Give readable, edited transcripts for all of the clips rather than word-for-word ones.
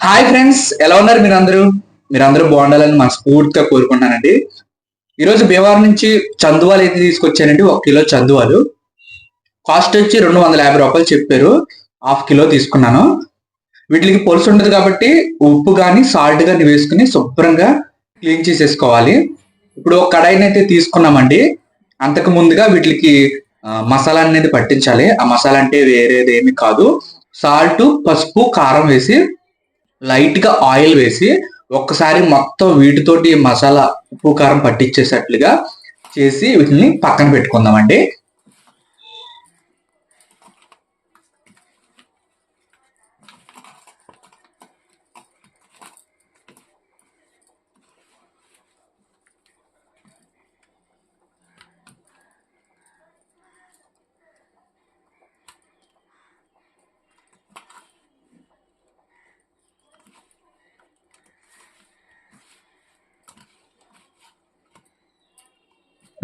Hi friends, ఎలా ఉన్నారు మీరందరూ బాగుండాలని మనస్ఫూర్తిగా కోరుకుంటున్నానండి. ఈరోజు భీమవరం నుంచి చందువాలు అయితే తీసుకొచ్చానండి. 1 కిలో చందువాలు కాస్ట్ వచ్చి రూ. 250 చెప్పారు. హాఫ్ కిలో తీసుకున్నాను. వీటికి పులుసు ఉండదు కాబట్టి ఉప్పు కానీ సాల్ట్ కానీ వేసుకుని శుభ్రంగా క్లీన్ చేసేసుకోవాలి. ఇప్పుడు ఒక కడాయిని అయితే తీసుకున్నామండి. అంతకు ముందుగా వీటికి మసాలా అనేది పట్టించాలి. ఆ మసాలా అంటే వేరేది ఏమి కాదు, సాల్ట్, పసుపు, కారం వేసి లైట్ గా ఆయిల్ వేసి ఒక్కసారి మొత్తం వీటితోటి మసాలా ఉప్పు కారం పట్టించేటట్లుగా చేసి వీటిని పక్కన పెట్టుకుందామండి.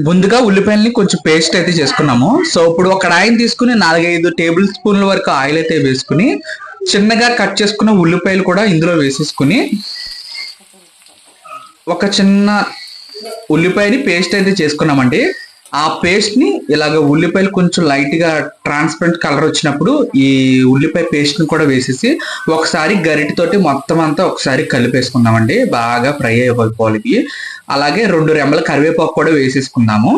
ముందుగా ఉల్లిపాయలని కొంచెం పేస్ట్ అయితే చేసుకున్నాము. సో ఇప్పుడు ఒక కడాయిని తీసుకుని 4-5 టేబుల్ స్పూన్ల వరకు ఆయిల్ అయితే వేసుకుని చిన్నగా కట్ చేసుకున్న ఉల్లిపాయలు కూడా ఇందులో వేసేసుకుని ఒక చిన్న ఉల్లిపాయని పేస్ట్ అయితే చేసుకున్నామండి. ఆ పేస్ట్ ని ఇలాగ ఉల్లిపాయలు కొంచెం లైట్ గా ట్రాన్స్పరెంట్ కలర్ వచ్చినప్పుడు ఈ ఉల్లిపాయ పేస్ట్ ని కూడా వేసేసి ఒకసారి గరిటెతోటి మొత్తం అంతా ఒకసారి కలిపేసుకుందామండి. బాగా ఫ్రై అయిపోవాలి. అలాగే 2 రెమ్మల కరివేపాకు కూడా వేసేసుకుందాము.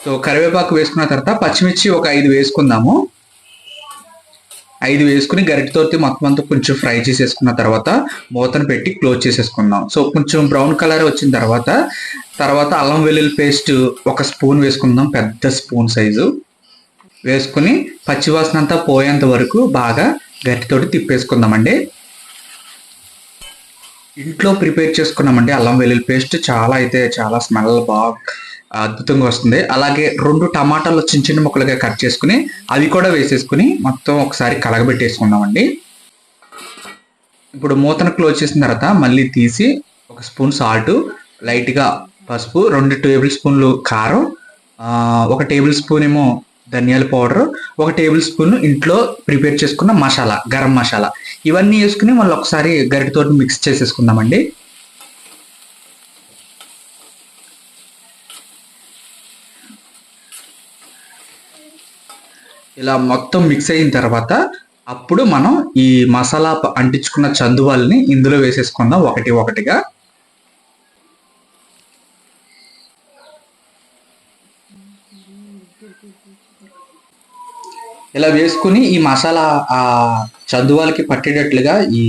సో కరివేపాకు వేసుకున్న తర్వాత పచ్చిమిర్చి ఒక 5 వేసుకుందాము. 5 వేసుకుని గరిటెతోటి మొత్తం అంతా కొంచెం ఫ్రై చేసేసుకున్న తర్వాత మూతను పెట్టి క్లోజ్ చేసేసుకుందాం. సో కొంచెం బ్రౌన్ కలర్ వచ్చిన తర్వాత అల్లం వెల్లుల్లి పేస్ట్ 1 స్పూన్ వేసుకుందాం, పెద్ద స్పూన్ సైజు వేసుకుని పచ్చివాసన అంతా పోయేంత వరకు బాగా గరిటెతోటి తిప్పేసుకుందామండి. ఇంట్లో ప్రిపేర్ చేసుకున్నామండి అల్లం వెల్లుల్లి పేస్ట్. చాలా స్మెల్ బాగా అద్భుతంగా వస్తుంది. అలాగే 2 టమాటాలు చిన్న చిన్న ముక్కలుగా కట్ చేసుకుని అవి కూడా వేసేసుకుని మొత్తం ఒకసారి కలగబెట్టేసుకుందామండి. ఇప్పుడు మూతను క్లోజ్ చేసిన తర్వాత మళ్ళీ తీసి 1 స్పూన్ సాల్ట్, లైట్గా పసుపు, 2 టేబుల్ స్పూన్లు కారం, 1 టేబుల్ స్పూన్ ఏమో ధనియాల పౌడర్, 1 టేబుల్ స్పూన్ ఇంట్లో ప్రిపేర్ చేసుకున్న మసాలా, గరం మసాలా, ఇవన్నీ వేసుకుని మళ్ళీ ఒకసారి గరిటెతోటి మిక్స్ చేసేసుకుందామండి. ఇలా మొత్తం మిక్స్ అయిన తర్వాత అప్పుడు మనం ఈ మసాలా అంటించుకున్న చందువాల్ని ఇందులో వేసేసుకుందాం ఒకటి ఒకటిగా. ఇలా వేసుకుని ఈ మసాలా ఆ చందువాలకి పట్టేటట్లుగా ఈ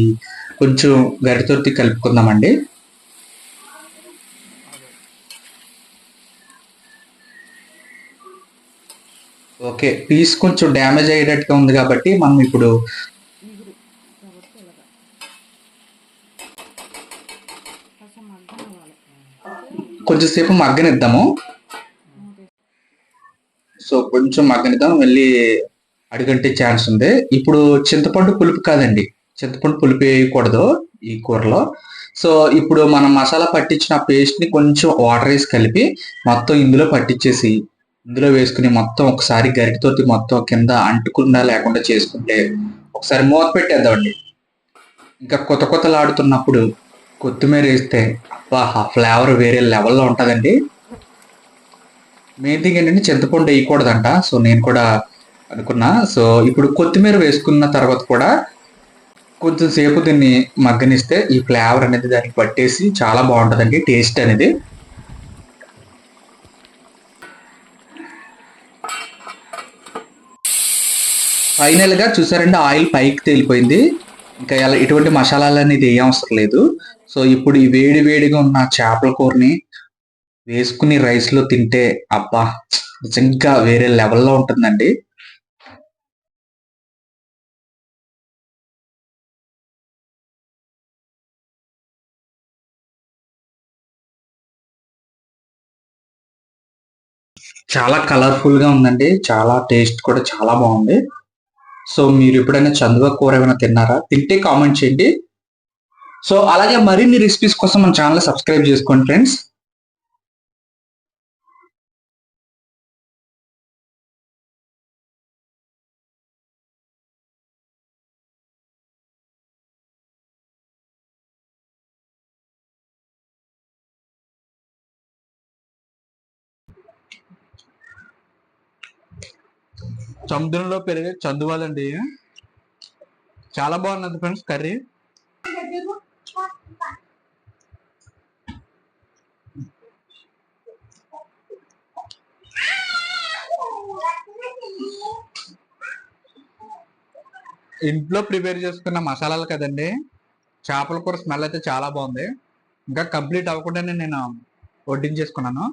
కొంచెం గరిటెతోటి కలుపుకుందామండి. ఓకే, పీస్ కొంచెం డ్యామేజ్ అయ్యేటట్టుగా ఉంది కాబట్టి మనం ఇప్పుడు కొంచెం సేపు మగ్గనిద్దాము. సో కొంచెం మగ్గనిద్దాం, వెళ్ళి అడుగంటే ఛాన్స్ ఉంది. ఇప్పుడు చింతపండు పులుపు కాదండి, చింతపండు పులుపు వేయకూడదు ఈ కూరలో. సో ఇప్పుడు మనం మసాలా పట్టించిన పేస్ట్ ని కొంచెం వాటర్ వేసి కలిపి మొత్తం ఇందులో పట్టించేసి ఇందులో వేసుకుని మొత్తం ఒకసారి గరిటెతోటి మొత్తం కింద అంటుకుండా లేకుండా చేసుకుంటే ఒకసారి మూత పెట్టేద్దామండి. ఇంకా కొత్త కొత్తలాడుతున్నప్పుడు కొత్తిమీర వేస్తే అబ్బా, ఆ ఫ్లేవర్ వేరే లెవెల్లో ఉంటుందండి. మెయిన్ థింగ్ ఏంటంటే చింతపండు వేయకూడదంట. సో నేను కూడా అనుకున్నా. సో ఇప్పుడు కొత్తిమీర వేసుకున్న తర్వాత కూడా కొంచెం సేపు దీన్ని మగ్గనిస్తే ఈ ఫ్లేవర్ అనేది దానికి పట్టేసి చాలా బాగుంటుందండి టేస్ట్ అనేది. ఫైనల్ గా చూసారండి, ఆయిల్ పైకి తేలిపోయింది. ఇంకా ఇటువంటి మసాలాలు అనేది ఏ అవసరం లేదు. సో ఇప్పుడు ఈ వేడి వేడిగా ఉన్న చేపల కూరని వేసుకుని రైస్ లో తింటే అబ్బా, నిజంగా వేరే లెవెల్లో ఉంటుందండి. చాలా కలర్ఫుల్ గా ఉందండి, చాలా టేస్ట్ కూడా చాలా బాగుంది. సో మీరు ఎప్పుడైనా చందువ కూర ఏమైనా తిన్నారా? తింటే కామెంట్ చేయండి. సో అలాగే మరిన్ని రెసిపీస్ కోసం మన ఛానల్ సబ్స్క్రైబ్ చేసుకోండి ఫ్రెండ్స్. సముద్రంలో పెరిగే చందువాలండి. చాలా బాగున్నది ఫ్రెండ్స్ కర్రీ. ఇంట్లో ప్రిపేర్ చేసుకున్న మసాలాలు కదండి. చేపల కూర స్మెల్ అయితే చాలా బాగుంది. ఇంకా కంప్లీట్ అవ్వకుండానే నేను వడ్డించేసుకున్నాను.